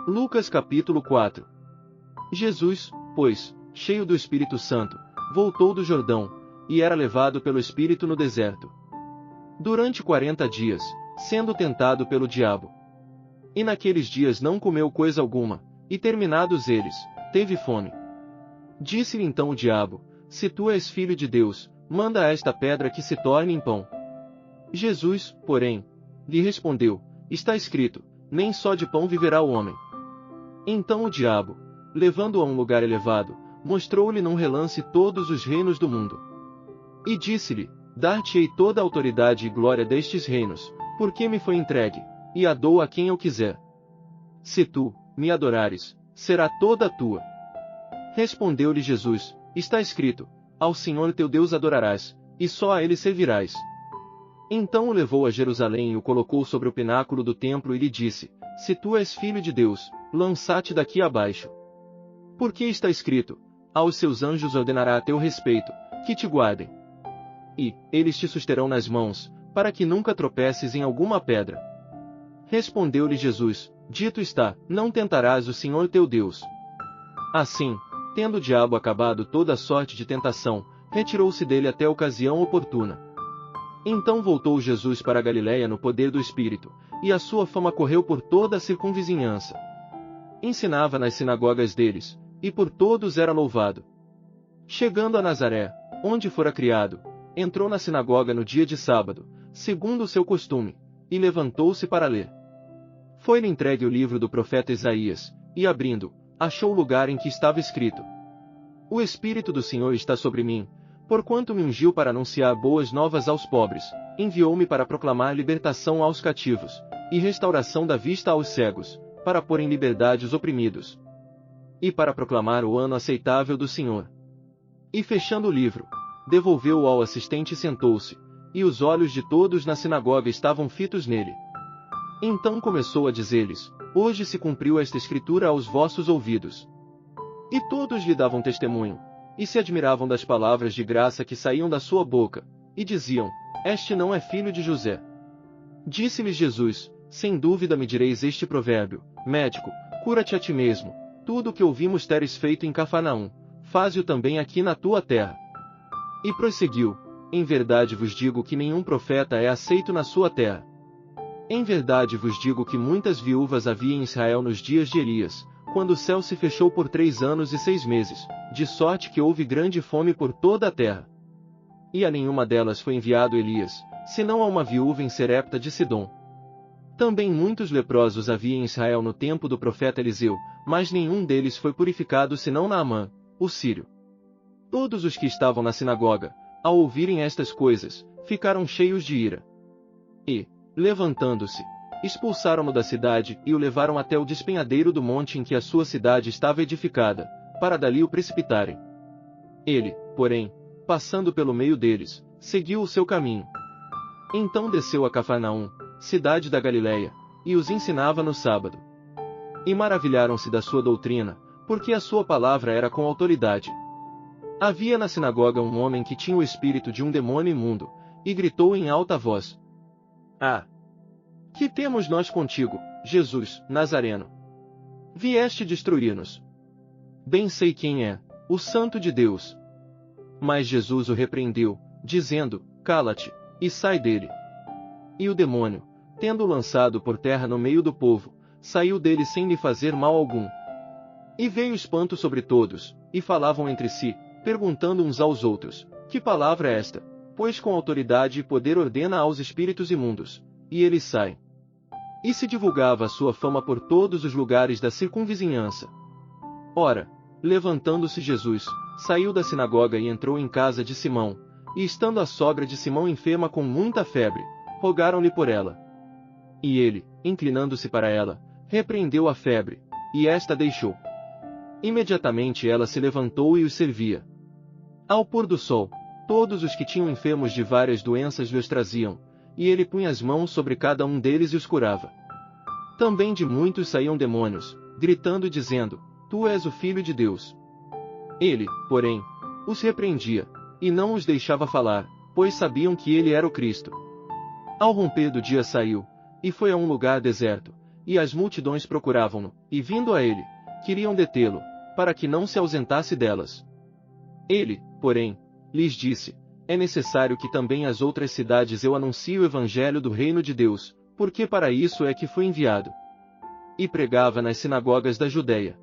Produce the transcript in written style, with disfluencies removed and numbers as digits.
Lucas capítulo 4. Jesus, pois, cheio do Espírito Santo, voltou do Jordão, e era levado pelo Espírito no deserto. Durante 40 dias, sendo tentado pelo diabo. E naqueles dias não comeu coisa alguma, e terminados eles, teve fome. Disse-lhe então o diabo: Se tu és filho de Deus, manda a esta pedra que se torne em pão. Jesus, porém, lhe respondeu: Está escrito, nem só de pão viverá o homem. Então o diabo, levando-o a um lugar elevado, mostrou-lhe num relance todos os reinos do mundo. E disse-lhe: Dar-te-ei toda a autoridade e glória destes reinos, porque me foi entregue, e a dou a quem eu quiser. Se tu me adorares, será toda tua. Respondeu-lhe Jesus: Está escrito, ao Senhor teu Deus adorarás, e só a ele servirás. Então o levou a Jerusalém e o colocou sobre o pináculo do templo e lhe disse: Se tu és filho de Deus, lança-te daqui abaixo. Porque está escrito: Aos seus anjos ordenará a teu respeito, que te guardem. E eles te susterão nas mãos, para que nunca tropeces em alguma pedra. Respondeu-lhe Jesus: Dito está, não tentarás o Senhor teu Deus. Assim, tendo o diabo acabado toda a sorte de tentação, retirou-se dele até a ocasião oportuna. Então voltou Jesus para a Galiléia no poder do Espírito, e a sua fama correu por toda a circunvizinhança. Ensinava nas sinagogas deles, e por todos era louvado. Chegando a Nazaré, onde fora criado, entrou na sinagoga no dia de sábado, segundo o seu costume, e levantou-se para ler. Foi-lhe entregue o livro do profeta Isaías, e abrindo, achou o lugar em que estava escrito: O Espírito do Senhor está sobre mim, porquanto me ungiu para anunciar boas novas aos pobres, enviou-me para proclamar libertação aos cativos, e restauração da vista aos cegos, para pôr em liberdade os oprimidos, e para proclamar o ano aceitável do Senhor. E fechando o livro, devolveu-o ao assistente e sentou-se, e os olhos de todos na sinagoga estavam fitos nele. Então começou a dizer-lhes: Hoje se cumpriu esta escritura aos vossos ouvidos. E todos lhe davam testemunho, e se admiravam das palavras de graça que saíam da sua boca, e diziam: Este não é filho de José? Disse-lhes Jesus: Sem dúvida me direis este provérbio: Médico, cura-te a ti mesmo, tudo o que ouvimos teres feito em Cafarnaum, faze-o também aqui na tua terra. E prosseguiu: Em verdade vos digo que nenhum profeta é aceito na sua terra. Em verdade vos digo que muitas viúvas havia em Israel nos dias de Elias, quando o céu se fechou por 3 anos e 6 meses, de sorte que houve grande fome por toda a terra. E a nenhuma delas foi enviado Elias, senão a uma viúva em Serepta de Sidom. Também muitos leprosos havia em Israel no tempo do profeta Eliseu, mas nenhum deles foi purificado senão Naamã, o sírio. Todos os que estavam na sinagoga, ao ouvirem estas coisas, ficaram cheios de ira. E, levantando-se, expulsaram-no da cidade e o levaram até o despenhadeiro do monte em que a sua cidade estava edificada, para dali o precipitarem. Ele, porém, passando pelo meio deles, seguiu o seu caminho. Então desceu a Cafarnaum, cidade da Galiléia, e os ensinava no sábado. E maravilharam-se da sua doutrina, porque a sua palavra era com autoridade. Havia na sinagoga um homem que tinha o espírito de um demônio imundo, e gritou em alta voz: Ah! Que temos nós contigo, Jesus, Nazareno? Vieste destruir-nos. Bem sei quem é, o Santo de Deus. Mas Jesus o repreendeu, dizendo: Cala-te, e sai dele. E o demônio, tendo-o lançado por terra no meio do povo, saiu dele sem lhe fazer mal algum. E veio espanto sobre todos, e falavam entre si, perguntando uns aos outros: Que palavra é esta? Pois com autoridade e poder ordena aos espíritos imundos, e eles saem. E se divulgava a sua fama por todos os lugares da circunvizinhança. Ora, levantando-se Jesus, saiu da sinagoga e entrou em casa de Simão, e estando a sogra de Simão enferma com muita febre, rogaram-lhe por ela. E ele, inclinando-se para ela, repreendeu a febre, e esta deixou. Imediatamente ela se levantou e os servia. Ao pôr do sol, todos os que tinham enfermos de várias doenças lhes traziam, e ele punha as mãos sobre cada um deles e os curava. Também de muitos saíam demônios, gritando e dizendo: Tu és o Filho de Deus. Ele, porém, os repreendia, e não os deixava falar, pois sabiam que ele era o Cristo. Ao romper do dia saiu, e foi a um lugar deserto, e as multidões procuravam-no, e vindo a ele, queriam detê-lo, para que não se ausentasse delas. Ele, porém, lhes disse: é necessário que também às outras cidades eu anuncie o evangelho do reino de Deus, porque para isso é que fui enviado. E pregava nas sinagogas da Judéia,